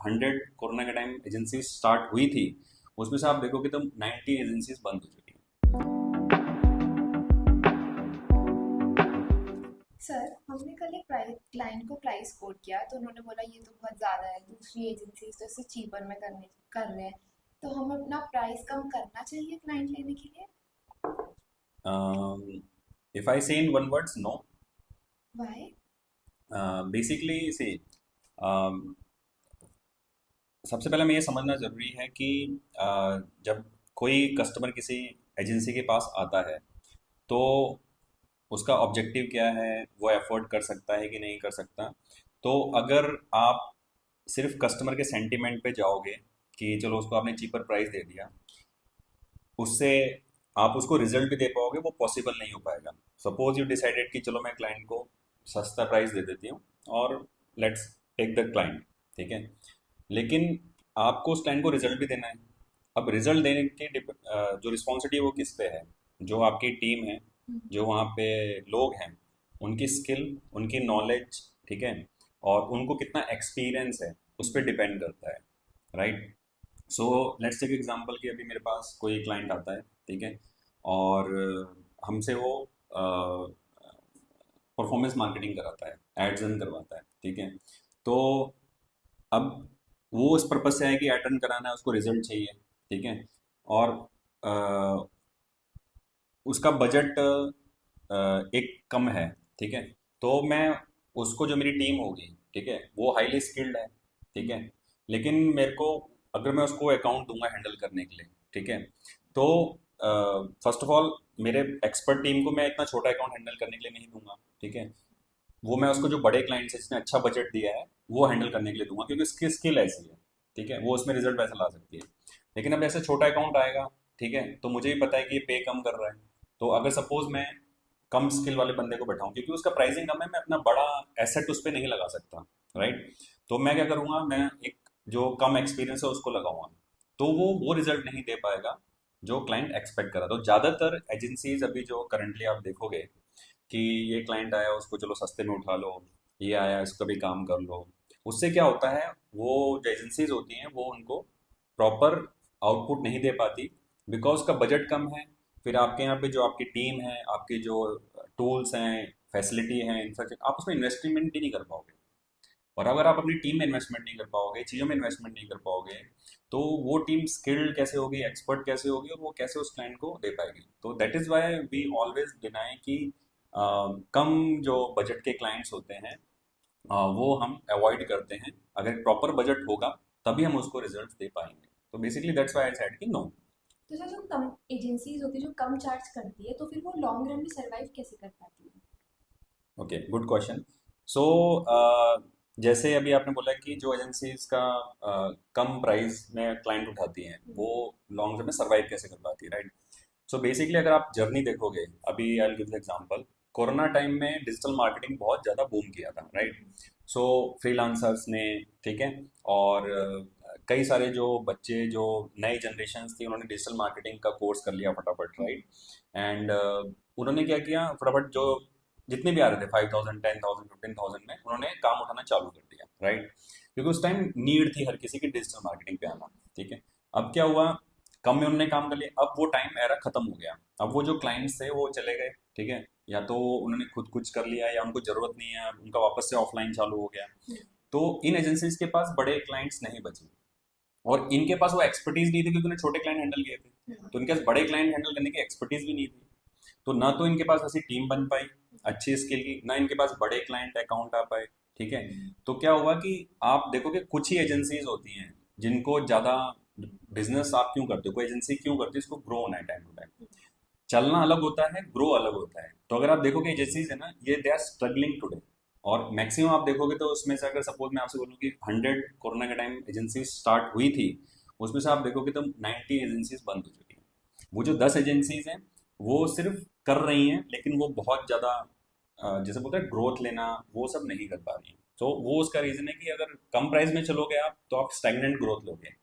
100 corona के time agency start हुई थी, उसमें से आप देखोगे तो 90 एजेंसीज बंद हो चुकी हैं। सर, हमने कल एक प्राइस क्लाइंट को प्राइस कोट किया तो उन्होंने बोला ये तो बहुत ज़्यादा है, दूसरी एजेंसीज तो इससे चीपर में कर रहे हैं। तो हम अपना प्राइस कम करना चाहिए क्लाइंट लेने के लिए। If I say in one words, no. Why? Basically see, सबसे पहले हमें ये समझना ज़रूरी है कि जब कोई कस्टमर किसी एजेंसी के पास आता है, तो उसका ऑब्जेक्टिव क्या है, वो अफोर्ड कर सकता है कि नहीं कर सकता। तो अगर आप सिर्फ कस्टमर के सेंटीमेंट पे जाओगे कि चलो उसको आपने चीपर प्राइस दे दिया, उससे आप उसको रिजल्ट भी दे पाओगे, वो पॉसिबल नहीं हो पाएगा। सपोज यू डिसाइडेड कि चलो मैं क्लाइंट को सस्ता प्राइस दे देती हूँ और लेट्स टेक द क्लाइंट, ठीक है। लेकिन आपको उस क्लाइंट को रिजल्ट भी देना है। अब रिजल्ट देने की जो रिस्पॉन्सिबिलिटी है वो किस पे है? जो आपकी टीम है, जो वहाँ पे लोग हैं, उनकी स्किल, उनकी नॉलेज, ठीक है, और उनको कितना एक्सपीरियंस है, उस पर डिपेंड करता है, right. So let's take example कि अभी मेरे पास कोई क्लाइंट आता है, ठीक है, और हमसे वो परफॉर्मेंस मार्केटिंग कराता है, एड्स रन करवाता है, ठीक है। तो अब वो उस पर्पज से है कि एड रन कराना है, उसको रिजल्ट चाहिए, ठीक है। और अ, उसका बजट एक कम है, ठीक है। तो मैं उसको, जो मेरी टीम होगी, ठीक है, वो हाईली स्किल्ड है, ठीक है। लेकिन मेरे को, अगर मैं उसको अकाउंट दूंगा हैंडल करने के लिए, ठीक है, तो फर्स्ट ऑफ ऑल मेरे एक्सपर्ट टीम को मैं इतना छोटा अकाउंट हैंडल करने के लिए नहीं दूंगा, ठीक है। वो मैं उसको जो बड़े क्लाइंट्स है जिसने अच्छा बजट दिया है, वो हैंडल करने के लिए दूंगा, क्योंकि उसकी स्किल ऐसी है, ठीक है, वो उसमें रिजल्ट वैसा ला सकती है। लेकिन अब ऐसे छोटा अकाउंट आएगा, ठीक है, तो मुझे ही पता है कि ये पे कम कर रहा है। तो अगर सपोज मैं कम स्किल वाले बंदे को बैठाऊं, क्योंकि उसका प्राइसिंग कम है, मैं अपना बड़ा एसेट उस पर नहीं लगा सकता, राइट। तो मैं क्या करूंगा, मैं एक जो कम एक्सपीरियंस है उसको लगाऊंगा, तो वो रिजल्ट नहीं दे पाएगा जो क्लाइंट एक्सपेक्ट करा। तो ज़्यादातर एजेंसीज अभी जो करंटली आप देखोगे कि ये क्लाइंट आया उसको चलो सस्ते में उठा लो, ये आया इसका भी काम कर लो, उससे क्या होता है, वो जो एजेंसीज होती हैं वो उनको प्रॉपर आउटपुट नहीं दे पाती, बिकॉज उसका बजट कम है। फिर आपके यहाँ पे जो आपकी टीम है, आपकी जो टूल्स हैं, फैसिलिटी है, इंफ्रास्ट्रक्चर, आप उसमें इन्वेस्टमेंट ही नहीं कर पाओगे। और अगर आप अपनी टीम में इन्वेस्टमेंट नहीं कर पाओगे, चीज़ों में इन्वेस्टमेंट नहीं कर पाओगे, तो वो टीम स्किल्ड कैसे होगी, एक्सपर्ट कैसे होगी, और वो कैसे उस क्लाइंट को दे पाएगी। तो that is why we always deny कि कम जो बजट के क्लाइंट्स होते हैं, वो हम अवॉइड करते हैं। अगर प्रॉपर बजट होगा तभी हम उसको रिजल्ट दे पाएंगे। तो basically that's why I said कि नो। तो सर, जो कम एजेंसीज होती है जो कम चार्ज करती है, तो फिर वो लॉन्ग रन में सरवाइव कैसे कर पाती है? Okay, good question. सो जैसे अभी आपने बोला कि जो एजेंसीज का कम प्राइस में क्लाइंट उठाती हैं, वो लॉन्ग टर्म में सर्वाइव कैसे कर पाती है, राइट। सो बेसिकली अगर आप जर्नी देखोगे, अभी I will give example, corona time में डिजिटल मार्केटिंग बहुत ज़्यादा बूम किया था, राइट। सो फ्रीलांसर्स ने, ठीक है, और कई सारे जो बच्चे जो नई जनरेशन थी, उन्होंने डिजिटल मार्केटिंग का कोर्स कर लिया फटाफट, राइट। एंड उन्होंने क्या किया, फटाफट जो जितने भी आ रहे थे 5,000, 10,000, 15,000 में, उन्होंने काम उठाना चालू कर दिया, राइट। क्योंकि उस टाइम नीड थी हर किसी की डिजिटल मार्केटिंग पे आना, ठीक है। अब क्या हुआ, कम में उन्होंने काम कर लिया, अब वो टाइम एरा खत्म हो गया। अब वो जो क्लाइंट्स थे वो चले गए, ठीक है, या तो उन्होंने खुद कुछ कर लिया या उनको जरूरत नहीं है, उनका वापस से ऑफलाइन चालू हो गया। तो इन एजेंसीज के पास बड़े क्लाइंट्स नहीं बचे, और इनके पास वो एक्सपर्टीज नहीं थी, क्योंकि उन्हें छोटे क्लाइंट हैंडल किए थे। तो इनके पास बड़े क्लाइंट हैंडल करने की एक्सपर्टीज भी नहीं थी। तो ना तो इनके पास ऐसी टीम बन पाई अच्छी स्किल की, ना इनके पास बड़े क्लाइंट अकाउंट आ पाए, ठीक है। तो क्या हुआ कि आप देखोगे कुछ ही एजेंसीज होती हैं जिनको ज़्यादा बिजनेस आप क्यों करते हो, कोई एजेंसी क्यों करती है, इसको ग्रो होना है टाइम टू टाइम। चलना अलग होता है, ग्रो अलग होता है। तो अगर आप देखोगे एजेंसीज है ना, ये दे आर स्ट्रगलिंग टुडे। और मैक्सिमम आप देखोगे तो उसमें से, अगर सपोज मैं आपसे बोलूँ कि 100 कोरोना के टाइम एजेंसी स्टार्ट हुई थी, उसमें से आप देखोगे तो 90 एजेंसीज बंद हो चुकी हैं। वो जो 10 एजेंसीज हैं, वो सिर्फ कर रही हैं, लेकिन वो बहुत ज़्यादा जैसे बोलते हैं ग्रोथ लेना, वो सब नहीं कर पा रही हैं। तो वो उसका रीज़न है कि अगर कम प्राइस में चलोगे आप, तो आप स्टैग्नेंट ग्रोथ लोगे।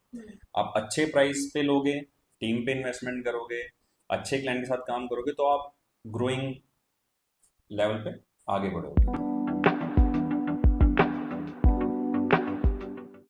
आप अच्छे प्राइस पे लोगे, टीम पे इन्वेस्टमेंट करोगे, अच्छे क्लाइंट के साथ काम करोगे, तो आप ग्रोइंग लेवल पे आगे बढ़ोगे।